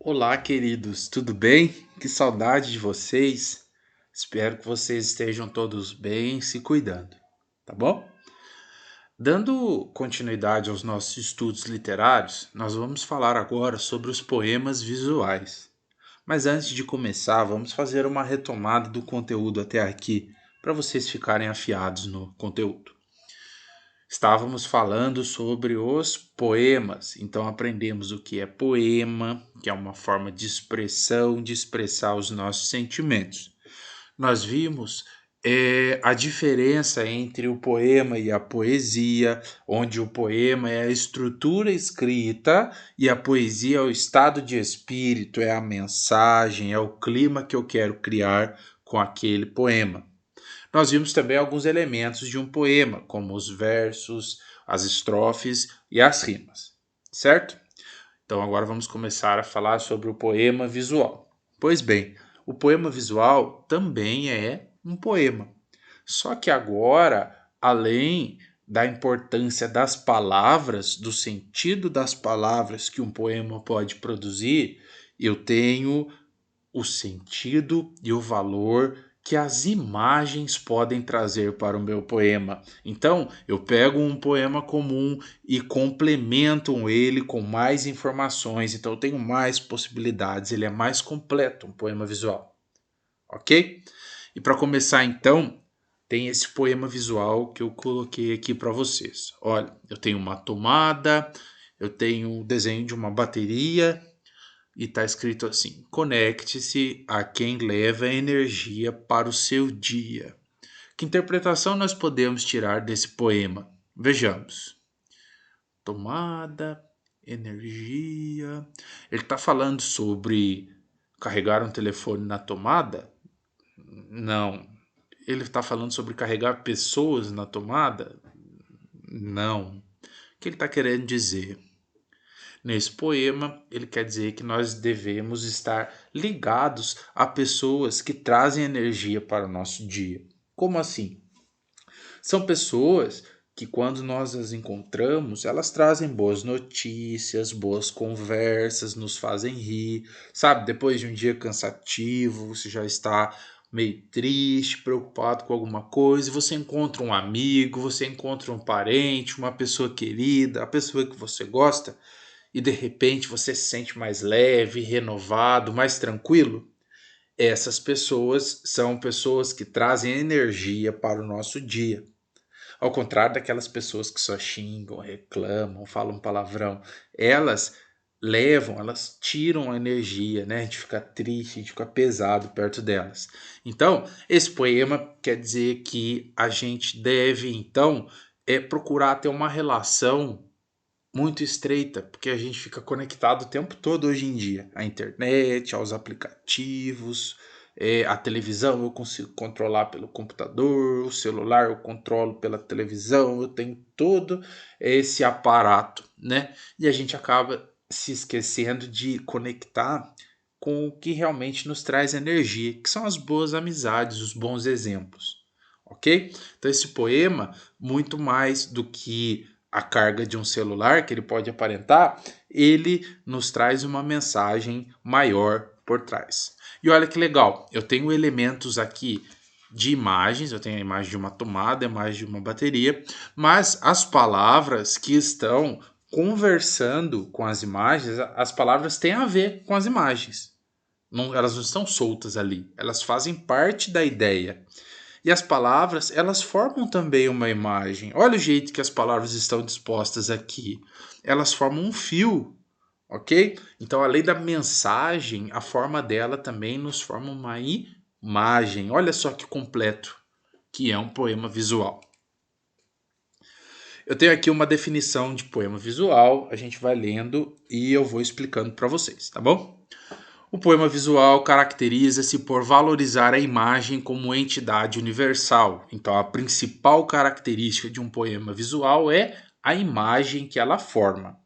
Olá, queridos, tudo bem? Que saudade de vocês. Espero que vocês estejam todos bem, se cuidando, tá bom? Dando continuidade aos nossos estudos literários, nós vamos falar agora sobre os poemas visuais. Mas antes de começar, vamos fazer uma retomada do conteúdo até aqui, para vocês ficarem afiados no conteúdo. Estávamos falando sobre os poemas, então aprendemos o que é poema, que é uma forma de expressão, de expressar os nossos sentimentos. Nós vimos a diferença entre o poema e a poesia, onde o poema é a estrutura escrita e a poesia é o estado de espírito, é a mensagem, é o clima que eu quero criar com aquele poema. Nós vimos também alguns elementos de um poema, como os versos, as estrofes e as rimas, certo? Então agora vamos começar a falar sobre o poema visual. Pois bem, o poema visual também é um poema. Só que agora, além da importância das palavras, do sentido das palavras que um poema pode produzir, eu tenho o sentido e o valor que as imagens podem trazer para o meu poema. Então, eu pego um poema comum e complemento ele com mais informações. Então, eu tenho mais possibilidades, ele é mais completo, um poema visual. Ok? E para começar, então, tem esse poema visual que eu coloquei aqui para vocês. Olha, eu tenho uma tomada, eu tenho o desenho de uma bateria e está escrito assim: conecte-se a quem leva energia para o seu dia. Que interpretação nós podemos tirar desse poema? Vejamos. Tomada, energia. Ele está falando sobre carregar um telefone na tomada? Não. Ele está falando sobre carregar pessoas na tomada? Não. O que ele está querendo dizer? Nesse poema, ele quer dizer que nós devemos estar ligados a pessoas que trazem energia para o nosso dia. Como assim? São pessoas que, quando nós as encontramos, elas trazem boas notícias, boas conversas, nos fazem rir, sabe? Depois de um dia cansativo, você já está meio triste, preocupado com alguma coisa, e você encontra um amigo, você encontra um parente, uma pessoa querida, a pessoa que você gosta, e de repente você se sente mais leve, renovado, mais tranquilo. Essas pessoas são pessoas que trazem energia para o nosso dia. Ao contrário daquelas pessoas que só xingam, reclamam, falam palavrão, elas elas tiram a energia, né? A gente fica triste, a gente fica pesado perto delas. Então, esse poema quer dizer que a gente deve, então, procurar ter uma relação muito estreita, porque a gente fica conectado o tempo todo hoje em dia. A internet, aos aplicativos, a televisão eu consigo controlar pelo computador, o celular eu controlo pela televisão, eu tenho todo esse aparato, né? E a gente acaba se esquecendo de conectar com o que realmente nos traz energia, que são as boas amizades, os bons exemplos, ok? Então esse poema, muito mais do que a carga de um celular que ele pode aparentar, ele nos traz uma mensagem maior por trás. E olha que legal, eu tenho elementos aqui de imagens, eu tenho a imagem de uma tomada, a imagem de uma bateria, mas as palavras que estão conversando com as imagens, as palavras têm a ver com as imagens. Não, elas não estão soltas ali, elas fazem parte da ideia. E as palavras, elas formam também uma imagem. Olha o jeito que as palavras estão dispostas aqui. Elas formam um fio, ok? Então, além da mensagem, a forma dela também nos forma uma imagem. Olha só que completo que é um poema visual. Eu tenho aqui uma definição de poema visual, a gente vai lendo e eu vou explicando para vocês, tá bom? O poema visual caracteriza-se por valorizar a imagem como entidade universal. Então, a principal característica de um poema visual é a imagem que ela forma.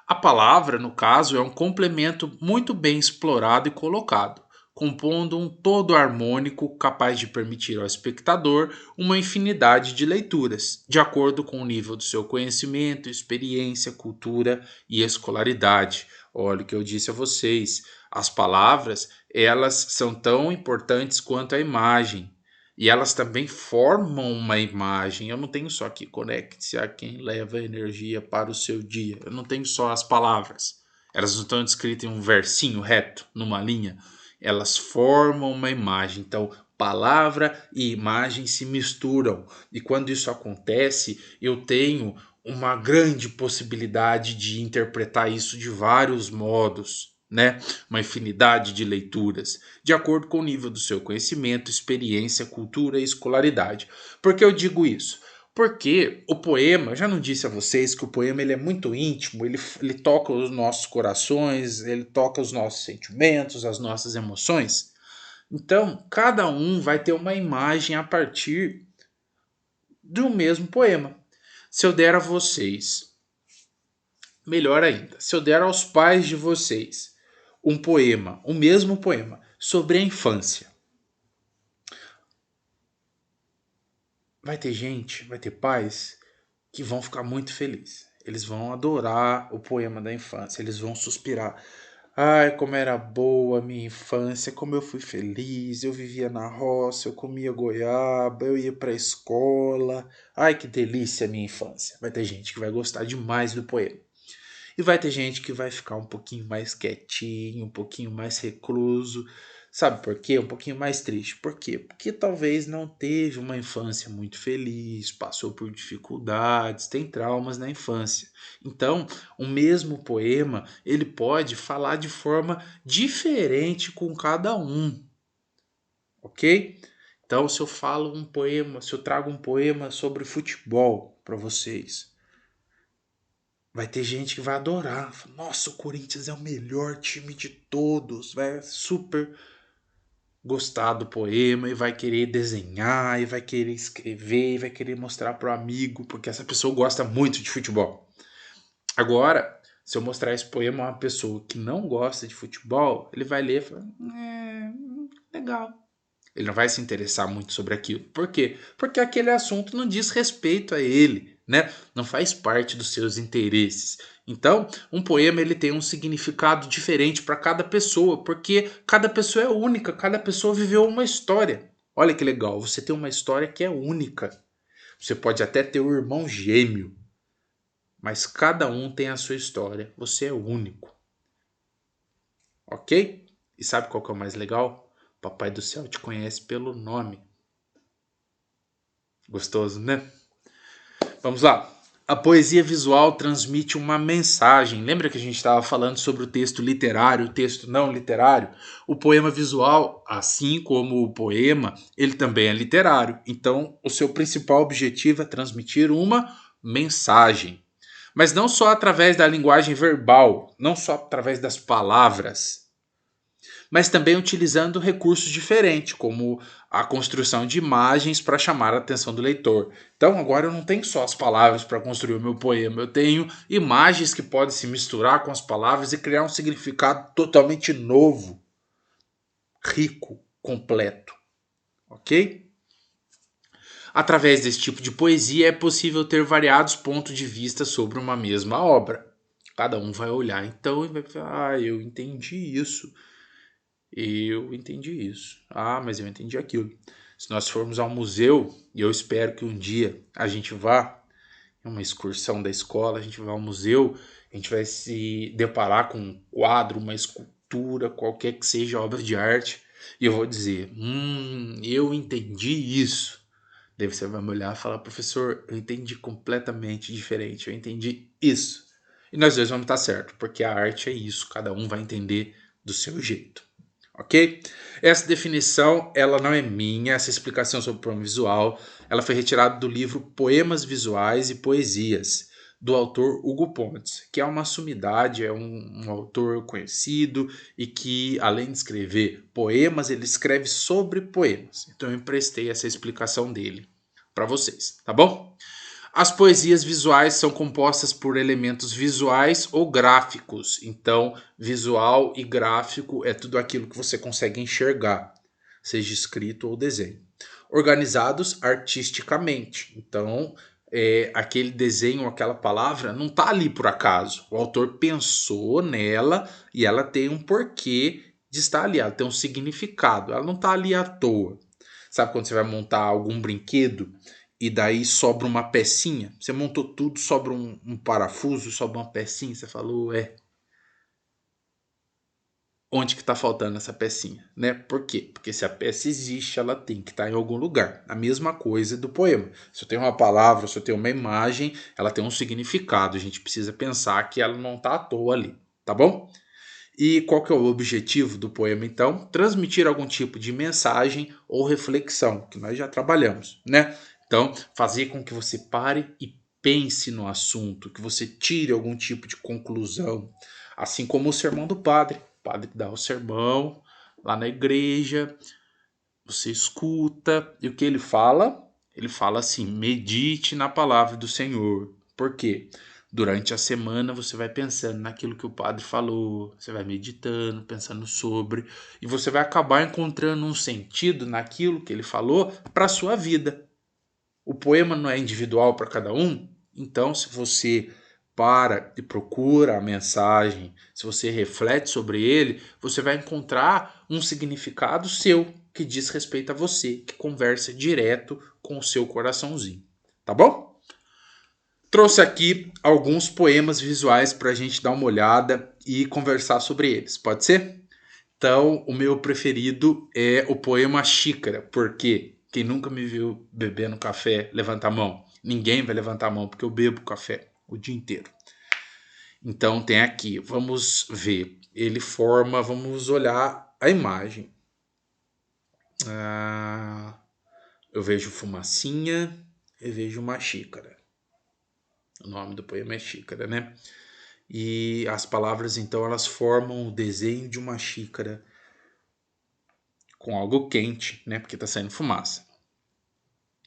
A palavra, no caso, é um complemento muito bem explorado e colocado, compondo um todo harmônico capaz de permitir ao espectador uma infinidade de leituras, de acordo com o nível do seu conhecimento, experiência, cultura e escolaridade. Olha o que eu disse a vocês. As palavras, elas são tão importantes quanto a imagem. E elas também formam uma imagem. Eu não tenho só que conecte-se a quem leva energia para o seu dia. Eu não tenho só as palavras. Elas não estão descritas em um versinho reto, numa linha. Elas formam uma imagem. Então, palavra e imagem se misturam. E quando isso acontece, eu tenho uma grande possibilidade de interpretar isso de vários modos, né? Uma infinidade de leituras, de acordo com o nível do seu conhecimento, experiência, cultura e escolaridade. Por que eu digo isso? Porque o poema, eu já não disse a vocês que o poema ele é muito íntimo, ele toca os nossos corações, ele toca os nossos sentimentos, as nossas emoções. Então, cada um vai ter uma imagem a partir do mesmo poema. Se eu der a vocês, melhor ainda, se eu der aos pais de vocês um poema, o mesmo poema, sobre a infância, vai ter gente, vai ter pais que vão ficar muito felizes. Eles vão adorar o poema da infância, eles vão suspirar. Ai, como era boa a minha infância, como eu fui feliz, eu vivia na roça, eu comia goiaba, eu ia para a escola. Ai, que delícia a minha infância. Vai ter gente que vai gostar demais do poema. E vai ter gente que vai ficar um pouquinho mais quietinho, um pouquinho mais recluso. Sabe por quê? Um pouquinho mais triste. Por quê? Porque talvez não teve uma infância muito feliz, passou por dificuldades, tem traumas na infância. Então, o mesmo poema, ele pode falar de forma diferente com cada um, ok? Então, se eu falo um poema, se eu trago um poema sobre futebol para vocês, vai ter gente que vai adorar. Nossa, o Corinthians é o melhor time de todos. Vai super gostar do poema e vai querer desenhar, e vai querer escrever, e vai querer mostrar pro amigo, porque essa pessoa gosta muito de futebol. Agora, se eu mostrar esse poema a uma pessoa que não gosta de futebol, ele vai ler e falar: legal. Ele não vai se interessar muito sobre aquilo. Por quê? Porque aquele assunto não diz respeito a ele, né? Não faz parte dos seus interesses. Então, um poema ele tem um significado diferente para cada pessoa, porque cada pessoa é única, cada pessoa viveu uma história. Olha que legal, você tem uma história que é única. Você pode até ter um irmão gêmeo, mas cada um tem a sua história. Você é único, ok? E sabe qual que é o mais legal? Papai do céu te conhece pelo nome. Gostoso, né? Vamos lá. A poesia visual transmite uma mensagem. Lembra que a gente estava falando sobre o texto literário, o texto não literário? O poema visual, assim como o poema, ele também é literário. Então, o seu principal objetivo é transmitir uma mensagem. Mas não só através da linguagem verbal, não só através das palavras, mas também utilizando recursos diferentes, como a construção de imagens para chamar a atenção do leitor. Então agora eu não tenho só as palavras para construir o meu poema, eu tenho imagens que podem se misturar com as palavras e criar um significado totalmente novo, rico, completo, ok? Através desse tipo de poesia é possível ter variados pontos de vista sobre uma mesma obra. Cada um vai olhar então e vai falar: ah, eu entendi isso. Eu entendi isso. Ah, mas eu entendi aquilo. Se nós formos ao museu, e eu espero que um dia a gente vá, em uma excursão da escola, a gente vai ao museu, a gente vai se deparar com um quadro, uma escultura, qualquer que seja obra de arte, e eu vou dizer: eu entendi isso. Daí você vai me olhar e falar: professor, eu entendi completamente diferente, eu entendi isso. E nós dois vamos estar certo, porque a arte é isso, cada um vai entender do seu jeito. Ok? Essa definição, ela não é minha, essa explicação sobre o poema visual, ela foi retirada do livro Poemas Visuais e Poesias, do autor Hugo Pontes, que é uma sumidade, é um autor conhecido e que, além de escrever poemas, ele escreve sobre poemas. Então eu emprestei essa explicação dele para vocês, tá bom? As poesias visuais são compostas por elementos visuais ou gráficos. Então, visual e gráfico é tudo aquilo que você consegue enxergar, seja escrito ou desenho. Organizados artisticamente. Então, aquele desenho, aquela palavra, não está ali por acaso. O autor pensou nela e ela tem um porquê de estar ali, ela tem um significado, ela não está ali à toa. Sabe quando você vai montar algum brinquedo e daí sobra uma pecinha? Você montou tudo, sobra um parafuso, sobra uma pecinha, você falou, onde que está faltando essa pecinha, né? Por quê? Porque se a peça existe, ela tem que estar em algum lugar. A mesma coisa do poema. Se eu tenho uma palavra, se eu tenho uma imagem, ela tem um significado. A gente precisa pensar que ela não está à toa ali, tá bom? E qual que é o objetivo do poema, então? Transmitir algum tipo de mensagem ou reflexão, que nós já trabalhamos, né? Então, fazer com que você pare e pense no assunto, que você tire algum tipo de conclusão. Assim como o sermão do padre. O padre dá o sermão lá na igreja, você escuta, e o que ele fala? Ele fala assim: medite na palavra do Senhor. Por quê? Durante a semana você vai pensando naquilo que o padre falou, você vai meditando, pensando sobre, e você vai acabar encontrando um sentido naquilo que ele falou para a sua vida. O poema não é individual para cada um, então se você para e procura a mensagem, se você reflete sobre ele, você vai encontrar um significado seu que diz respeito a você, que conversa direto com o seu coraçãozinho. Tá bom? Trouxe aqui alguns poemas visuais para a gente dar uma olhada e conversar sobre eles. Pode ser? Então, o meu preferido é o poema Xícara, porque quem nunca me viu bebendo café, levanta a mão. Ninguém vai levantar a mão, porque eu bebo café o dia inteiro. Então, tem aqui, vamos ver. Ele forma, vamos olhar a imagem. Eu vejo fumacinha, eu vejo uma xícara. O nome do poema é Xícara, né? E as palavras, então, elas formam o desenho de uma xícara com algo quente, né? Porque está saindo fumaça.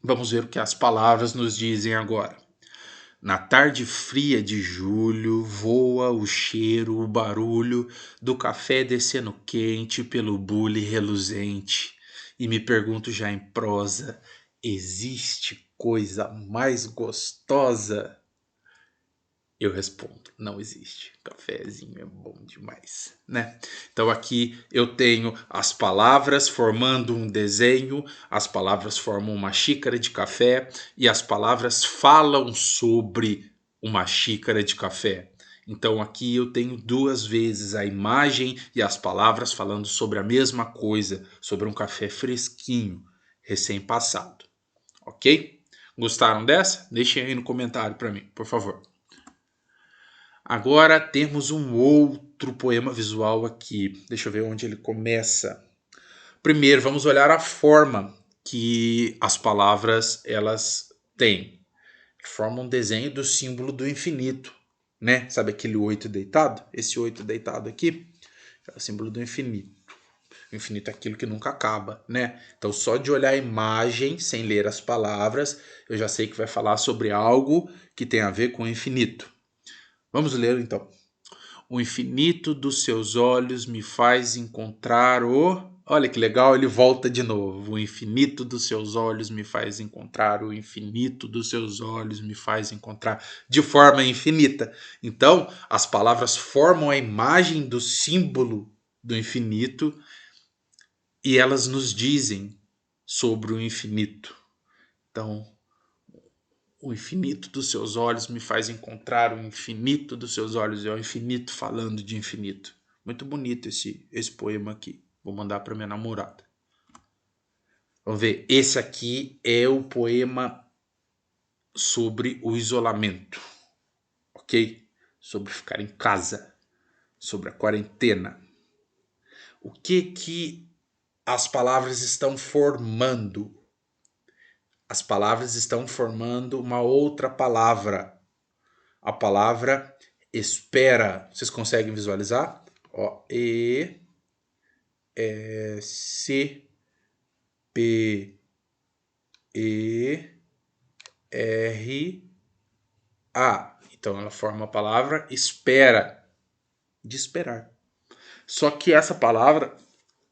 Vamos ver o que as palavras nos dizem agora. Na tarde fria de julho, voa o cheiro, o barulho do café descendo quente pelo bule reluzente. E me pergunto já em prosa: existe coisa mais gostosa? Eu respondo, não existe. Cafezinho é bom demais, né? Então aqui eu tenho as palavras formando um desenho, as palavras formam uma xícara de café e as palavras falam sobre uma xícara de café. Então aqui eu tenho duas vezes a imagem e as palavras falando sobre a mesma coisa, sobre um café fresquinho, recém-passado. Ok? Gostaram dessa? Deixem aí no comentário para mim, por favor. Agora temos um outro poema visual aqui. Deixa eu ver onde ele começa. Primeiro, vamos olhar a forma que as palavras elas têm. Formam um desenho do símbolo do infinito, né? Sabe aquele 8 deitado? Esse 8 deitado aqui é o símbolo do infinito. O infinito é aquilo que nunca acaba, né? Então, só de olhar a imagem, sem ler as palavras, eu já sei que vai falar sobre algo que tem a ver com o infinito. Vamos ler então. O infinito dos seus olhos me faz encontrar o. Olha que legal, ele volta de novo. O infinito dos seus olhos me faz encontrar, o infinito dos seus olhos me faz encontrar, de forma infinita. Então, as palavras formam a imagem do símbolo do infinito e elas nos dizem sobre o infinito. Então, o infinito dos seus olhos me faz encontrar o infinito dos seus olhos. É o infinito falando de infinito. Muito bonito esse poema aqui. Vou mandar para minha namorada. Vamos ver. Esse aqui é o poema sobre o isolamento. Ok? Sobre ficar em casa. Sobre a quarentena. O que as palavras estão formando? As palavras estão formando uma outra palavra. A palavra espera. Vocês conseguem visualizar? Ó, C P E R A. Então ela forma a palavra espera, de esperar. Só que essa palavra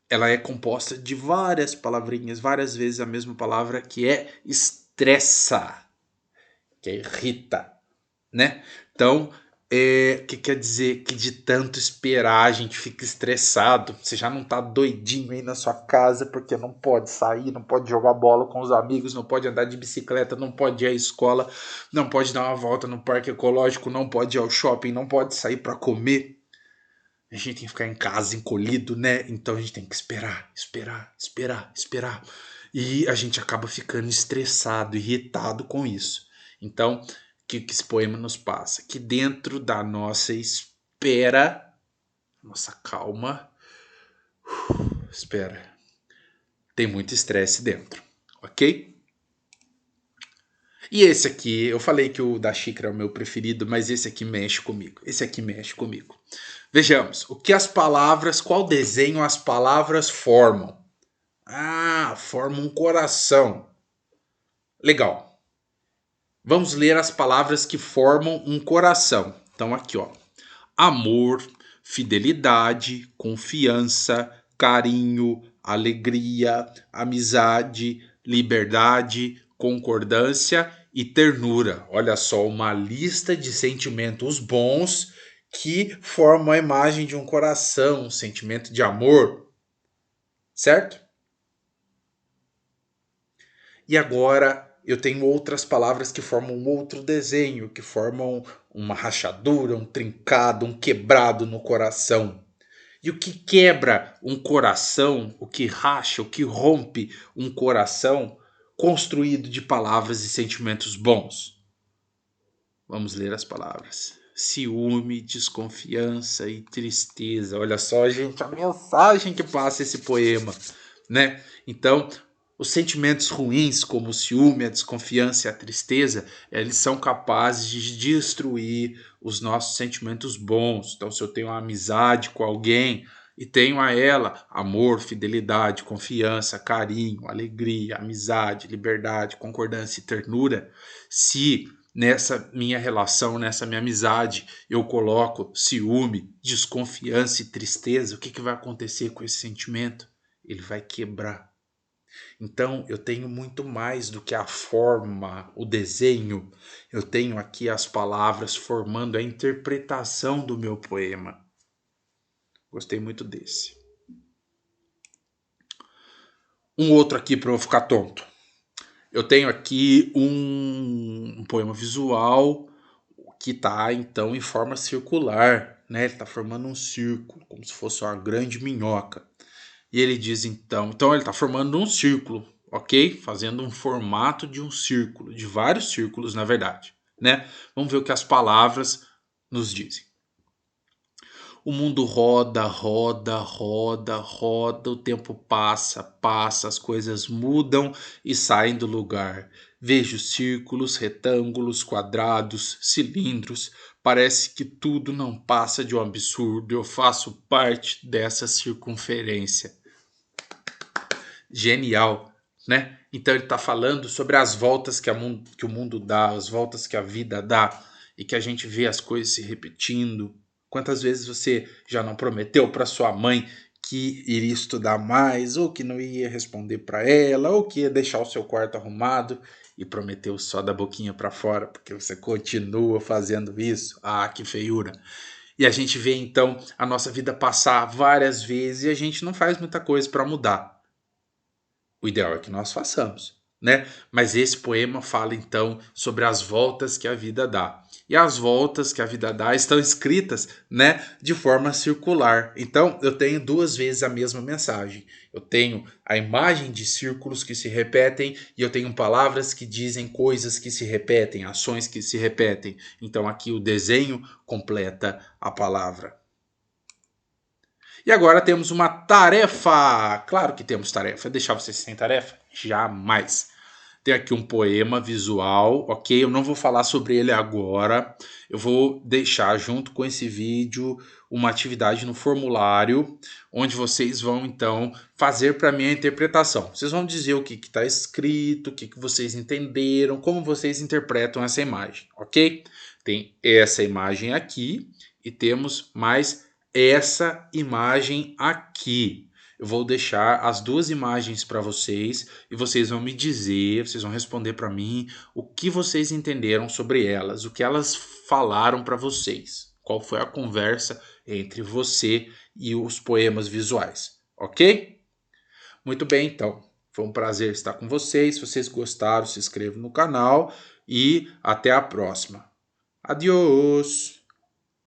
ela é composta de várias palavrinhas, várias vezes a mesma palavra, que é estressa. que irrita, né? Então, que quer dizer que de tanto esperar a gente fica estressado. Você já não tá doidinho aí na sua casa porque não pode sair, não pode jogar bola com os amigos, não pode andar de bicicleta, não pode ir à escola, não pode dar uma volta no parque ecológico, não pode ir ao shopping, não pode sair para comer. A gente tem que ficar em casa encolhido, né? Então a gente tem que esperar, esperar, esperar, esperar. E a gente acaba ficando estressado, irritado com isso. Então, o que esse poema nos passa? Que dentro da nossa espera, nossa calma, espera, tem muito estresse dentro, ok? E esse aqui, eu falei que o da xícara é o meu preferido, mas esse aqui mexe comigo. Esse aqui mexe comigo. Vejamos, o que as palavras, qual desenho as palavras formam? Ah, formam um coração. Legal. Vamos ler as palavras que formam um coração. Então aqui, ó. Amor, fidelidade, confiança, carinho, alegria, amizade, liberdade, concordância e ternura. Olha só, uma lista de sentimentos bons que formam a imagem de um coração, um sentimento de amor, certo? E agora eu tenho outras palavras que formam um outro desenho, que formam uma rachadura, um trincado, um quebrado no coração. E o que quebra um coração, o que racha, o que rompe um coração construído de palavras e sentimentos bons? Vamos ler as palavras. Ciúme, desconfiança e tristeza. Olha só, gente, a mensagem que passa esse poema, né? Então, os sentimentos ruins, como o ciúme, a desconfiança e a tristeza, eles são capazes de destruir os nossos sentimentos bons. Então, se eu tenho uma amizade com alguém e tenho a ela amor, fidelidade, confiança, carinho, alegria, amizade, liberdade, concordância e ternura, se nessa minha relação, nessa minha amizade, eu coloco ciúme, desconfiança e tristeza, o que vai acontecer com esse sentimento? Ele vai quebrar. Então, eu tenho muito mais do que a forma, o desenho. Eu tenho aqui as palavras formando a interpretação do meu poema. Gostei muito desse. Um outro aqui para eu ficar tonto. Eu tenho aqui um poema visual que está então em forma circular, né? Ele está formando um círculo, como se fosse uma grande minhoca. E ele diz então ele está formando um círculo, ok? Fazendo um formato de um círculo, de vários círculos, na verdade, né? Vamos ver o que as palavras nos dizem. O mundo roda, roda, roda, roda, o tempo passa, passa, as coisas mudam e saem do lugar. Vejo círculos, retângulos, quadrados, cilindros. Parece que tudo não passa de um absurdo. Eu faço parte dessa circunferência. Genial, né? Então ele está falando sobre as voltas que o mundo dá, as voltas que a vida dá, e que a gente vê as coisas se repetindo. Quantas vezes você já não prometeu para sua mãe que iria estudar mais, ou que não ia responder para ela, ou que ia deixar o seu quarto arrumado e prometeu só da boquinha para fora, porque você continua fazendo isso? Ah, que feiura! E a gente vê então a nossa vida passar várias vezes e a gente não faz muita coisa para mudar. O ideal é que nós façamos, né? Mas esse poema fala então sobre as voltas que a vida dá. E as voltas que a vida dá estão escritas, né, de forma circular. Então, eu tenho duas vezes a mesma mensagem. Eu tenho a imagem de círculos que se repetem e eu tenho palavras que dizem coisas que se repetem, ações que se repetem. Então, aqui o desenho completa a palavra. E agora temos uma tarefa. Claro que temos tarefa. Deixar vocês sem tarefa? Jamais. Tem aqui um poema visual, ok? Eu não vou falar sobre ele agora. Eu vou deixar junto com esse vídeo uma atividade no formulário, onde vocês vão então fazer para mim a interpretação. Vocês vão dizer o que está escrito, o que vocês entenderam, como vocês interpretam essa imagem, ok? Tem essa imagem aqui e temos mais essa imagem aqui. Eu vou deixar as 2 imagens para vocês e vocês vão me dizer, vocês vão responder para mim o que vocês entenderam sobre elas, o que elas falaram para vocês. Qual foi a conversa entre você e os poemas visuais, ok? Muito bem, então. Foi um prazer estar com vocês. Se vocês gostaram, se inscrevam no canal e até a próxima. Adiós!